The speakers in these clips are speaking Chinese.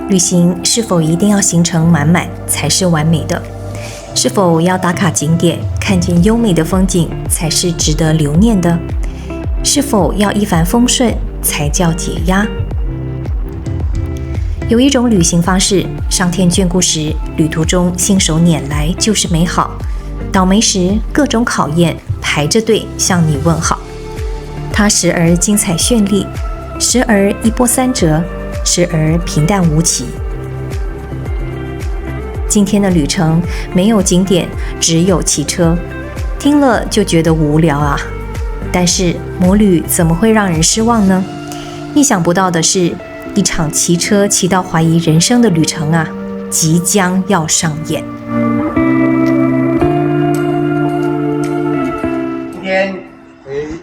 旅行是否一定要行程满满才是完美的？是否要打卡景点，看见优美的风景才是值得留念的？是否要一帆风顺才叫解压？有一种旅行方式，上天眷顾时，旅途中信手拈来就是美好；倒霉时，各种考验排着队向你问好。它时而精彩绚丽，时而一波三折，时而平淡无奇。今天的旅程没有景点，只有骑车，听了就觉得无聊啊。但是摩旅怎么会让人失望呢？意想不到的是，一场骑车骑到怀疑人生的旅程啊，即将要上演。今天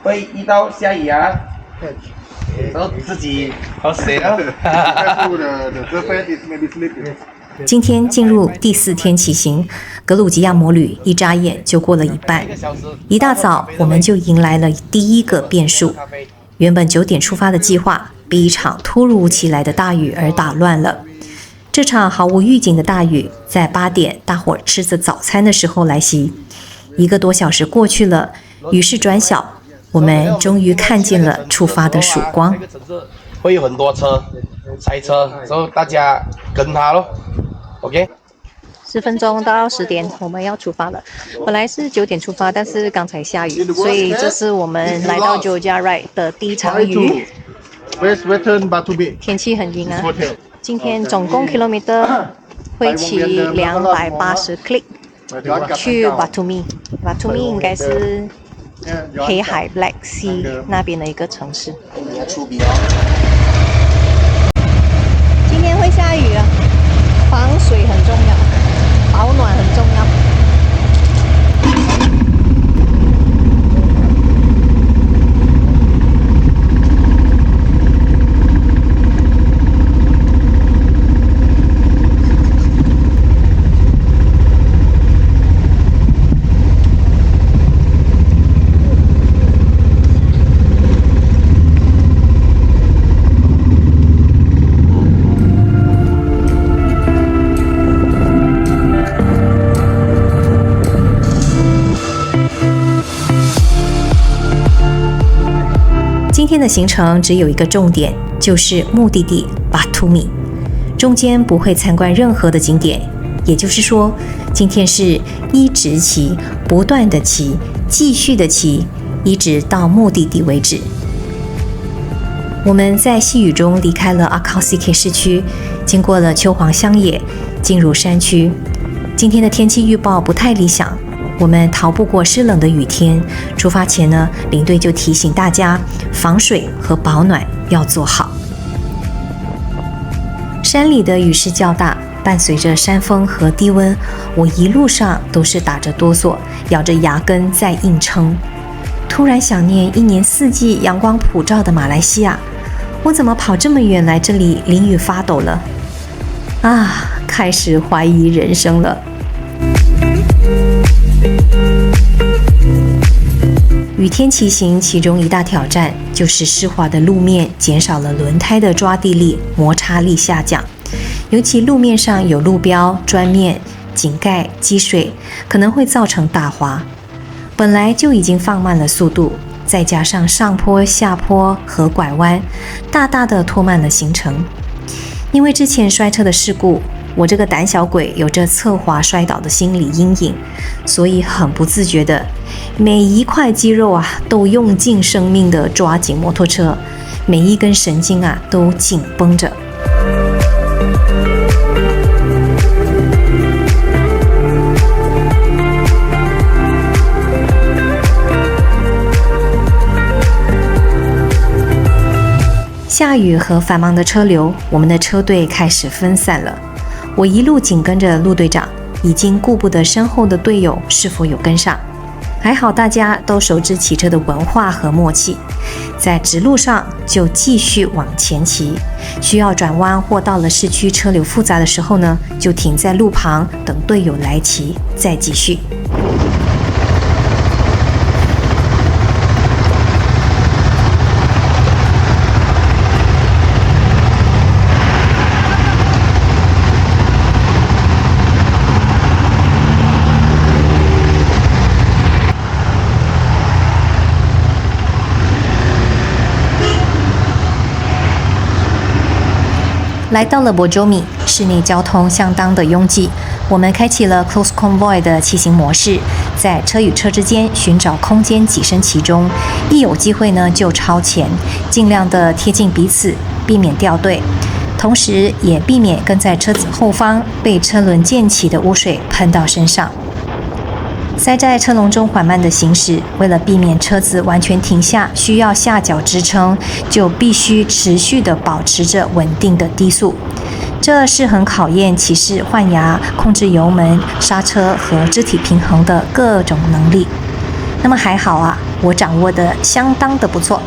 会遇到下雨啊，都自己好水了。今天进入第4天骑行，格鲁吉亚摩旅一眨眼就过了一半。一大早我们就迎来了第一个变数，原本9点出发的计划被一场突如其来的大雨而打乱了。这场毫无预警的大雨在8点大伙吃着早餐的时候来袭，1个多小时过去了，雨势转小，我们终于看见了出发的曙光。会有很多车塞车，所以大家跟他咯。OK， 10分钟到10点，我们要出发了。本来是9点出发，但是刚才下雨，所以这是我们来到 Georgia Ride 的第一场雨。天气很阴啊。今天总共 kilometer 会骑280 click 去 Batumi。Batumi 应该是黑海 Black Sea 那边的一个城市。今天会下雨啊，防水很重要，保暖很重要。今天的行程只有一个重点，就是目的地巴图米，中间不会参观任何的景点，也就是说，今天是一直骑，不断的骑，继续的骑，一直到目的地为止。我们在细雨中离开了阿考西 K 市区，经过了秋黄乡野，进入山区。今天的天气预报不太理想，我们逃不过湿冷的雨天。出发前呢，领队就提醒大家，防水和保暖要做好。山里的雨势较大，伴随着山风和低温，我一路上都是打着哆嗦，咬着牙根在硬撑。突然想念1年4季阳光普照的马来西亚，我怎么跑这么远来这里淋雨发抖了？啊，开始怀疑人生了。雨天骑行，其中一大挑战就是湿滑的路面减少了轮胎的抓地力，摩擦力下降。尤其路面上有路标、砖面、井盖积水，可能会造成打滑。本来就已经放慢了速度，再加上上坡、下坡和拐弯，大大的拖慢了行程。因为之前摔车的事故，我这个胆小鬼有着侧滑摔倒的心理阴影，所以很不自觉的，每一块肌肉啊都用尽生命的抓紧摩托车，每一根神经啊都紧绷着。下雨和繁忙的车流，我们的车队开始分散了。我一路紧跟着路队长，已经顾不得身后的队友是否有跟上。还好大家都熟知骑车的文化和默契，在直路上就继续往前骑，需要转弯或到了市区车流复杂的时候呢，就停在路旁等队友来骑，再继续。来到了 Borjomi， 市内交通相当的拥挤。我们开启了 Close Convoy 的骑行模式，在车与车之间寻找空间，跻身其中。一有机会呢，就超前，尽量的贴近彼此，避免掉队。同时也避免跟在车子后方被车轮溅起的污水喷到身上。塞在车笼中缓慢的行驶，为了避免车子完全停下，需要下脚支撑，就必须持续地保持着稳定的低速。这是很考验骑士换牙、控制油门、刹车和肢体平衡的各种能力。那么还好啊，我掌握的相当的不错，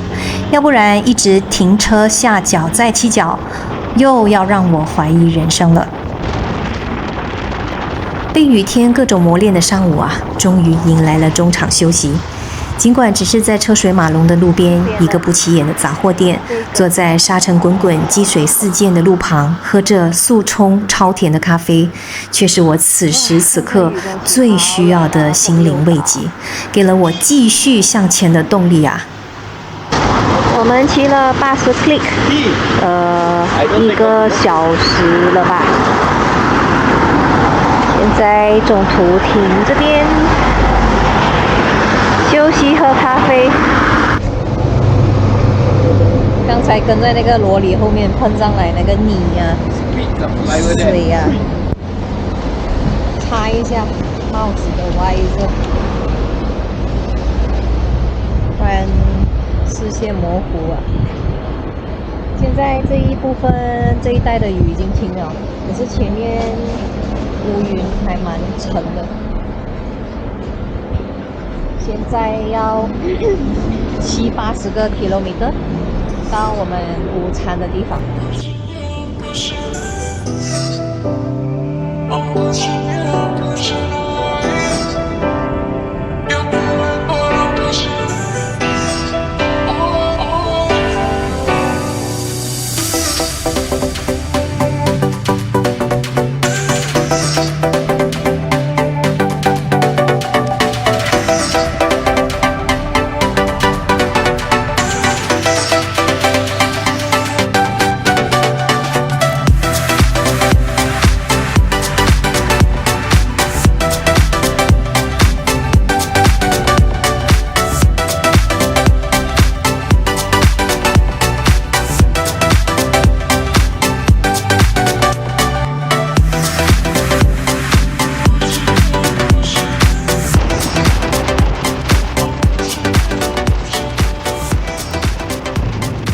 要不然一直停车下脚再起脚，又要让我怀疑人生了。被雨天各种磨练的上午啊，终于迎来了中场休息。尽管只是在车水马龙的路边一个不起眼的杂货店，坐在沙尘滚滚、积水四溅的路旁，喝着速冲超甜的咖啡，却是我此时此刻最需要的心灵慰藉，给了我继续向前的动力啊！我们骑了80 click， 1个小时了吧？现在中途停这边休息喝咖啡。刚才跟在那个罗里后面喷上来那个泥啊、水啊，擦一下帽子的歪着，不然视线模糊啊。现在这一部分这一带的雨已经停了，可是前面乌云还蛮沉的。现在要70-80个 kilometer 到我们午餐的地方。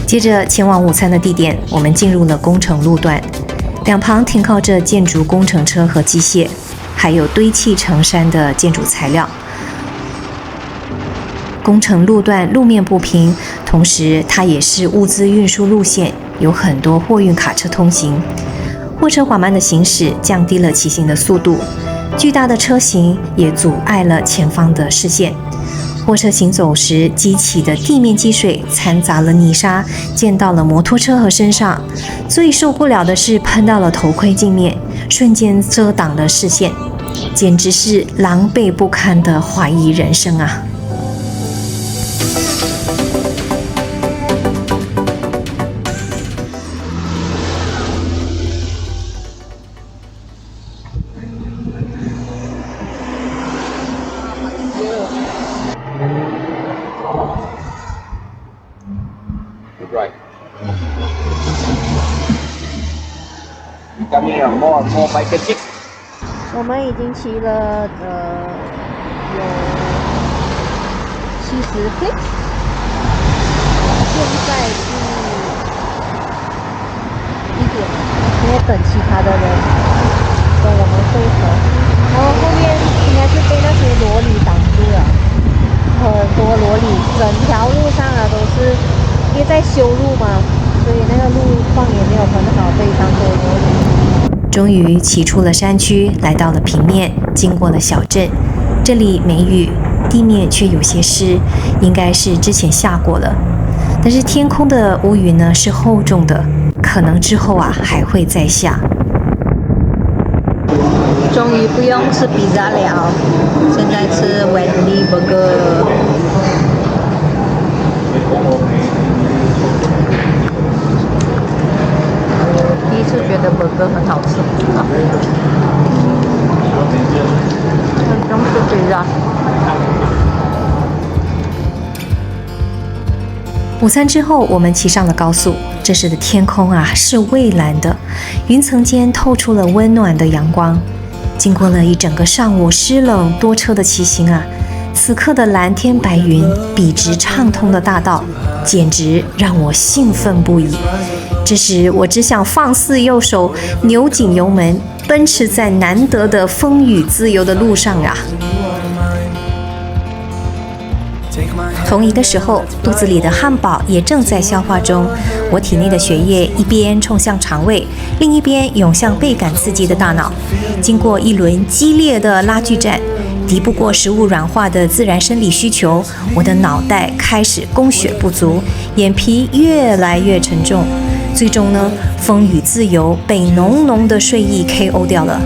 接着前往午餐的地点，我们进入了工程路段，两旁停靠着建筑工程车和机械，还有堆砌成山的建筑材料。工程路段路面不平，同时它也是物资运输路线，有很多货运卡车通行。货车缓慢的行驶降低了骑行的速度，巨大的车型也阻碍了前方的视线。货车行走时激起的地面积水掺杂了泥沙，溅到了摩托车和身上。最受不了的是喷到了头盔镜面，瞬间遮挡了视线，简直是狼狈不堪的怀疑人生啊！Right. Come here, more bike kick. 我们已经骑了有70 click， 现在是1点，因为等其他的人跟我们会合，然后后面应该是被那些罗里挡住了，很多罗里，整条路上啊都是。因为在修路嘛，所以那个路况也没有很好，非常多罗里。终于骑出了山区，来到了平面，经过了小镇。这里没雨，地面却有些湿，应该是之前下过了。但是天空的乌云呢是厚重的，可能之后啊还会再下。终于不用吃披萨了，现在吃 Wendy Burger。一次觉得burger很好吃啊，很重视这个。午餐之后，我们骑上了高速。这时的天空啊是蔚蓝的，云层间透出了温暖的阳光。经过了一整个上午湿冷多车的骑行啊，此刻的蓝天白云、笔直畅通的大道，简直让我兴奋不已。这时我只想放肆右手，扭紧油门，奔驰在难得的风雨自由的路上啊。同一个时候，肚子里的汉堡也正在消化中，我体内的血液一边冲向肠胃，另一边涌向倍感刺激的大脑。经过一轮激烈的拉锯战，敌不过食物软化的自然生理需求，我的脑袋开始供血不足，眼皮越来越沉重。最终呢，风雨自由被浓浓的睡意 KO 掉了。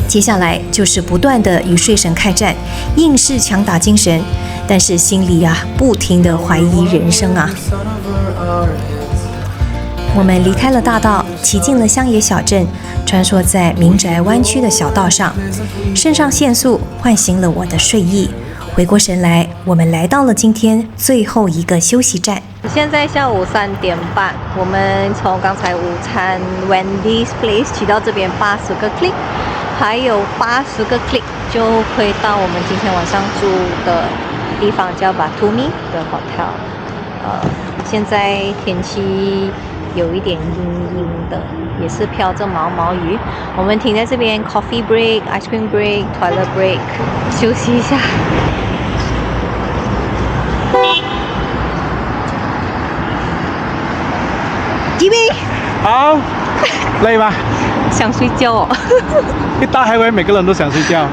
接下来就是不断的与睡神开战，硬是强打精神，但是心里啊不停的怀疑人生啊。我们离开了大道，骑进了乡野小镇，穿梭在民宅弯曲的小道上，肾上腺素唤醒了我的睡意。回过神来，我们来到了今天最后一个休息站。现在下午3点半，我们从刚才午餐 Wendy's Place 骑到这边80个 click， 还有80个 click 就会到我们今天晚上住的地方，叫 Batumi 的 hotel。现在天气有一点阴阴的，也是飘着毛毛雨。我们停在这边 coffee break、ice cream break、toilet break， 休息一下。吉米，好，累吗？想睡觉哦。一大海湾每个人都想睡觉，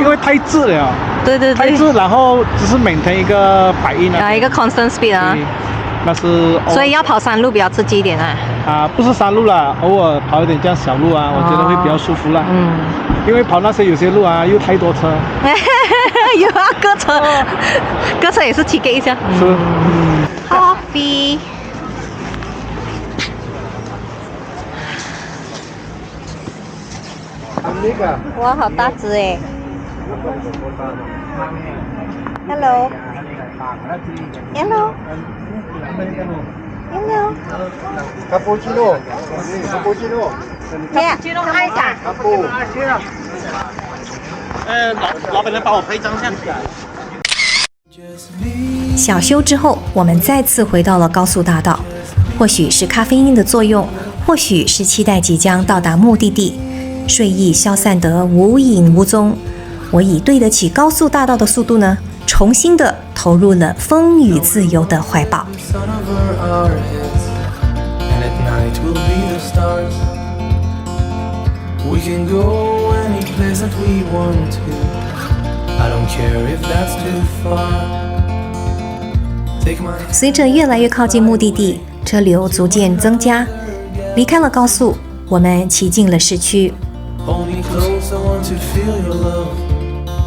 因为太滞了。对对对。太滞，然后只是maintain一个百音啊。一个 constant speed 啊。那是。所以要跑山路比较刺激一点啊。不是山路啦，偶尔跑一点这样小路啊，我觉得会比较舒服啦。因为跑那些有些路啊，又太多车。有啊，各车也是体给一下。是。Coffee。哇，好大只哎 ！Hello， Hello， Hello， Cappuccino， Cappuccino 爱啥？老板能帮我拍一张相。小休之后，我们再次回到了高速大道。或许是咖啡因的作用，或许是期待即将到达目的地。睡意消散得无影无踪，我以对得起高速大道的速度呢，重新的投入了风雨自由的怀抱。随着越来越靠近目的地，车流逐渐增加，离开了高速，我们骑进了市区。Hold me close, I want to feel your love.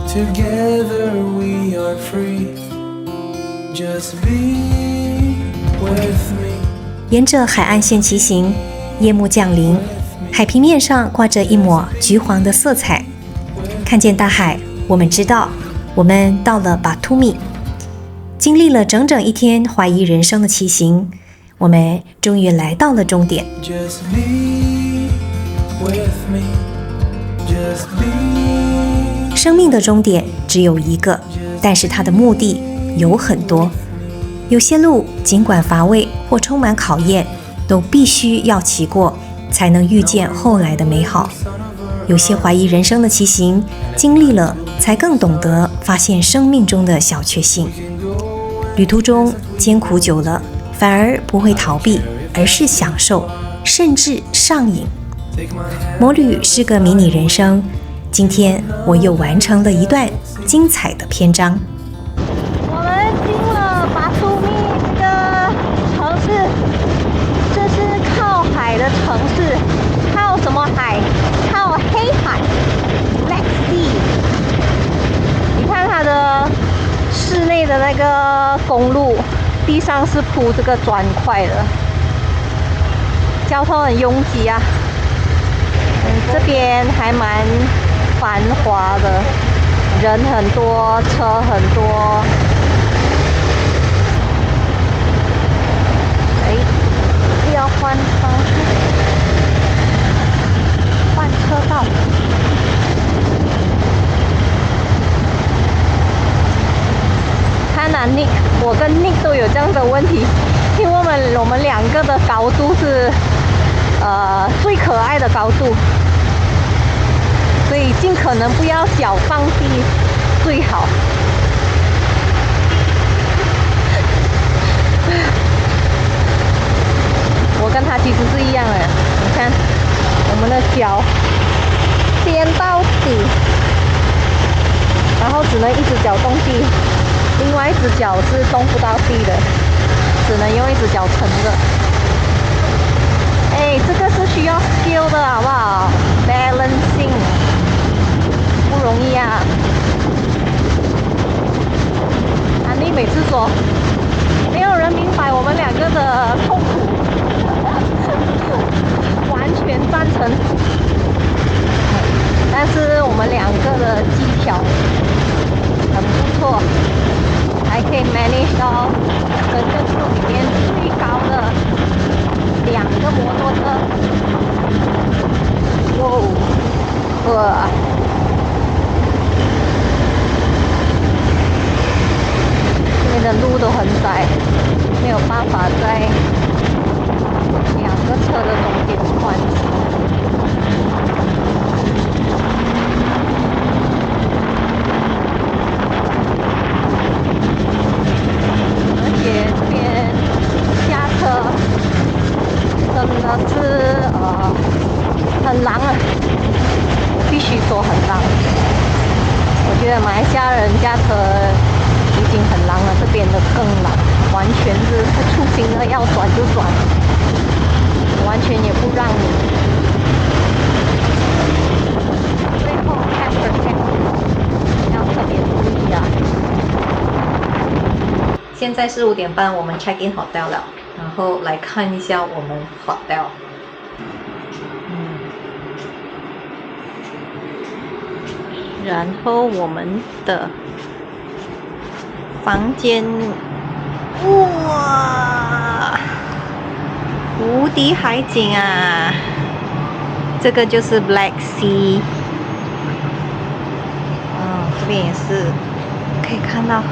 Together we are free. Just be with me. 沿着海岸线骑行，夜幕降临，海平面上挂着一抹橘黄的色彩。看见大海，我们知道，我们到了巴图米。经历了整整一天怀疑人生的骑行，我们终于来到了终点。Just be with me. 生命的终点只有一个，但是它的目的有很多。有些路尽管乏味或充满考验，都必须要骑过，才能遇见后来的美好。有些怀疑人生的骑行，经历了才更懂得发现生命中的小确幸。旅途中艰苦久了，反而不会逃避，而是享受，甚至上瘾。摩旅是个迷你人生，今天我又完成了一段精彩的篇章。我们进了巴图米这个城市，这是靠海的城市，靠什么海？靠黑海 Black Sea。你看它的室内的那个公路，地上是铺这个砖块的，交通很拥挤啊。天还蛮繁华的，人很多，车很多。哎，要换方向，换车道。看啊 ，Nick， 我跟 Nick 都有这样的问题，因为我们两个的高度是最可爱的高度，所以尽可能不要脚放地最好。我跟他其实是一样的，你看我们的脚颠到底，然后只能一只脚动地。另外一只脚是动不到地的，只能用一只脚撑着。哎，这个是需要 skill 的，好不好 ？balancing 不容易啊。安妮每次说，没有人明白我们两个的痛苦，完全赞成。但是我们两个的技巧很不错。还可以 manage 到整个组里面最高的2个摩托车。哇！这边的路都很窄，没有办法在2个车的中间穿行。真的是很狼啊，必须说很狼。我觉得马来西亚人驾车已经很狼了，这边的更狼，完全是不粗心的，要转就转，完全也不让你。最后10% 要特别注意啊。现在是5点半，我们 check in hotel 了。然后来看一下我们 hotel，然后我们的房间，哇，无敌海景啊！这个就是 Black Sea， 这边也是可以看到。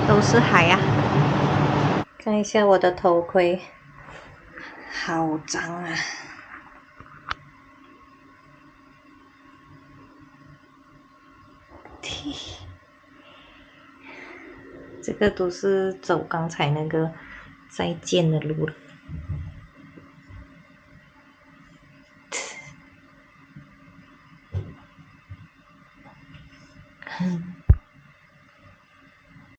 都是海啊！看一下我的头盔，好脏啊！这个都是走刚才那个再见的路了。